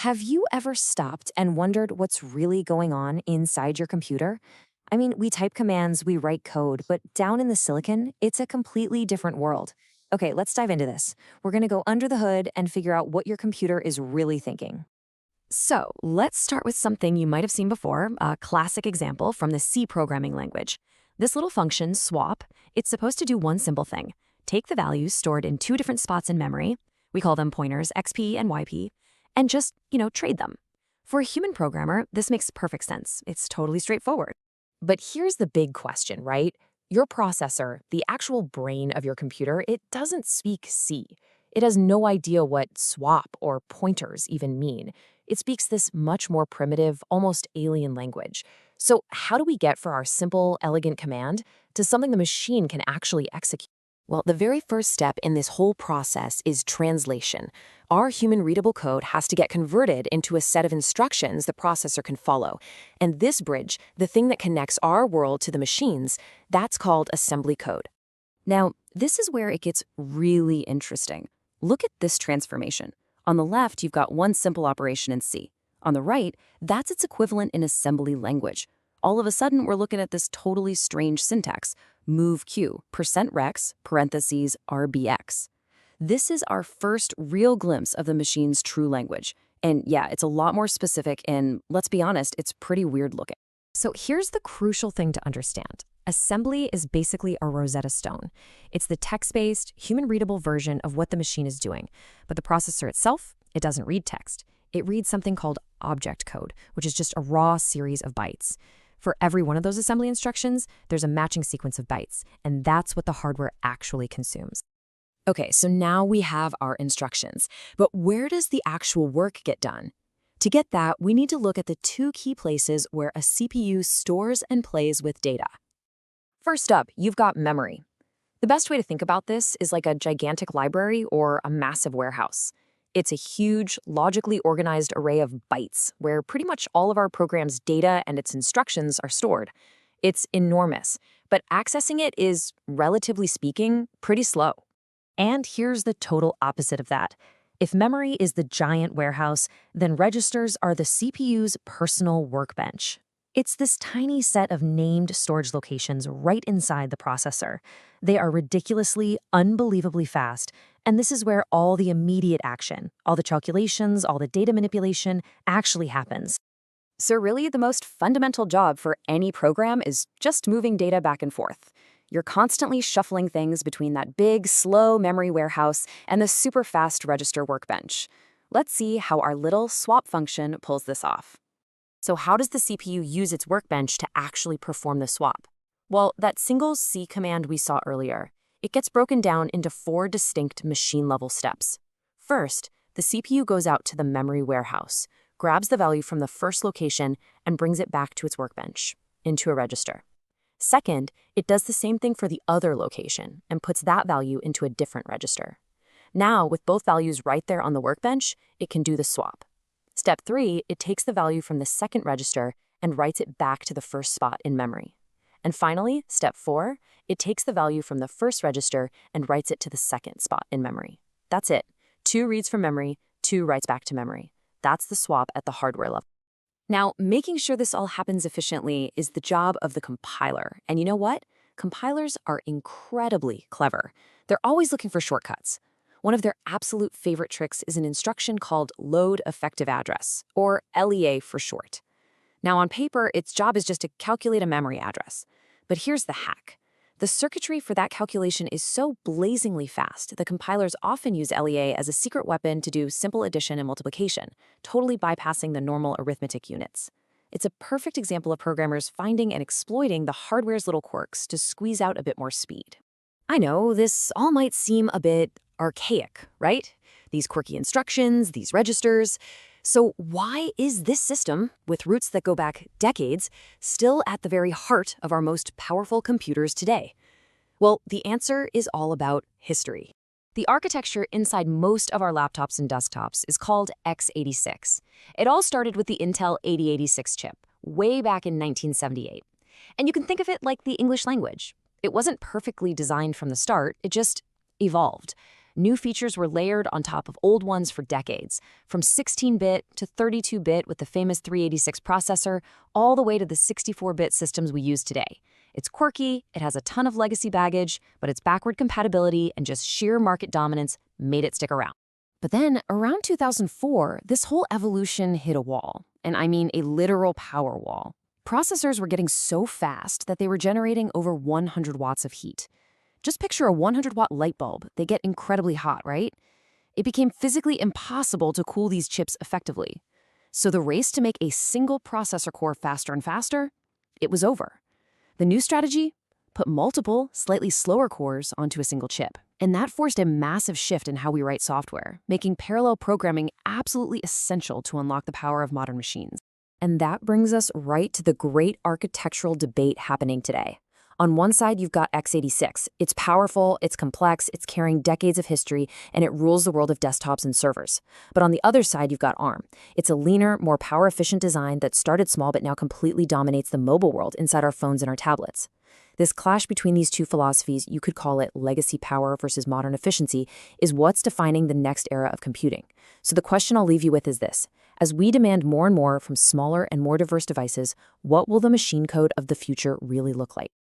Have you ever stopped and wondered what's really going on inside your computer? I mean, we type commands, we write code, but down in the silicon, it's a completely different world. Okay, let's dive into this. We're going to go under the hood and figure out what your computer is really thinking. So, let's start with something you might have seen before, a classic example from the C programming language. This little function, swap, it's supposed to do one simple thing. Take the values stored in two different spots in memory, we call them pointers, XP and YP, and just, trade them. For a human programmer, this makes perfect sense. It's totally straightforward. But here's the big question, right? Your processor, the actual brain of your computer, it doesn't speak C. It has no idea what swap or pointers even mean. It speaks this much more primitive, almost alien language. So how do we get for our simple, elegant command to something the machine can actually execute? Well, the very first step in this whole process is translation. Our human-readable code has to get converted into a set of instructions the processor can follow. And this bridge, the thing that connects our world to the machines, that's called assembly code. Now, this is where it gets really interesting. Look at this transformation. On the left, you've got one simple operation in C. On the right, that's its equivalent in assembly language. All of a sudden, we're looking at this totally strange syntax, move q, %rex, parentheses, rbx. This is our first real glimpse of the machine's true language. And yeah, it's a lot more specific and, let's be honest, it's pretty weird looking. So here's the crucial thing to understand. Assembly is basically a Rosetta Stone. It's the text-based, human-readable version of what the machine is doing. But the processor itself, it doesn't read text. It reads something called object code, which is just a raw series of bytes. For every one of those assembly instructions, there's a matching sequence of bytes, and that's what the hardware actually consumes. Okay, so now we have our instructions, but where does the actual work get done? To get that, we need to look at the two key places where a CPU stores and plays with data. First up, you've got memory. The best way to think about this is like a gigantic library or a massive warehouse. It's a huge, logically organized array of bytes where pretty much all of our program's data and its instructions are stored. It's enormous, but accessing it is, relatively speaking, pretty slow. And here's the total opposite of that. If memory is the giant warehouse, then registers are the CPU's personal workbench. It's this tiny set of named storage locations right inside the processor. They are ridiculously, unbelievably fast, and this is where all the immediate action, all the calculations, all the data manipulation actually happens. So really, the most fundamental job for any program is just moving data back and forth. You're constantly shuffling things between that big, slow memory warehouse and the super fast register workbench. Let's see how our little swap function pulls this off. So how does the CPU use its workbench to actually perform the swap? Well, that single C command we saw earlier, it gets broken down into four distinct machine-level steps. First, the CPU goes out to the memory warehouse, grabs the value from the first location, and brings it back to its workbench, into a register. Second, it does the same thing for the other location and puts that value into a different register. Now, with both values right there on the workbench, it can do the swap. Step 3, it takes the value from the second register and writes it back to the first spot in memory. And finally, step 4, it takes the value from the first register and writes it to the second spot in memory. That's it. 2 reads from memory, 2 writes back to memory. That's the swap at the hardware level. Now, making sure this all happens efficiently is the job of the compiler. And you know what? Compilers are incredibly clever. They're always looking for shortcuts. One of their absolute favorite tricks is an instruction called load effective address, or LEA for short. Now, on paper, its job is just to calculate a memory address. But here's the hack. The circuitry for that calculation is so blazingly fast, the compilers often use LEA as a secret weapon to do simple addition and multiplication, totally bypassing the normal arithmetic units. It's a perfect example of programmers finding and exploiting the hardware's little quirks to squeeze out a bit more speed. I know, this all might seem a bit archaic, right? These quirky instructions, these registers. So why is this system, with roots that go back decades, still at the very heart of our most powerful computers today? Well, the answer is all about history. The architecture inside most of our laptops and desktops is called x86. It all started with the Intel 8086 chip, way back in 1978. And you can think of it like the English language. It wasn't perfectly designed from the start, it just evolved. New features were layered on top of old ones for decades, from 16-bit to 32-bit with the famous 386 processor, all the way to the 64-bit systems we use today. It's quirky, it has a ton of legacy baggage, but its backward compatibility and just sheer market dominance made it stick around. But then, around 2004, this whole evolution hit a wall, and I mean a literal power wall. Processors were getting so fast that they were generating over 100 watts of heat. Just picture a 100-watt light bulb. They get incredibly hot, right? It became physically impossible to cool these chips effectively. So the race to make a single processor core faster and faster, it was over. The new strategy? Put multiple, slightly slower cores onto a single chip. And that forced a massive shift in how we write software, making parallel programming absolutely essential to unlock the power of modern machines. And that brings us right to the great architectural debate happening today. On one side, you've got x86. It's powerful, it's complex, it's carrying decades of history, and it rules the world of desktops and servers. But on the other side, you've got ARM. It's a leaner, more power-efficient design that started small but now completely dominates the mobile world inside our phones and our tablets. This clash between these two philosophies, you could call it legacy power versus modern efficiency, is what's defining the next era of computing. So the question I'll leave you with is this. As we demand more and more from smaller and more diverse devices, what will the machine code of the future really look like?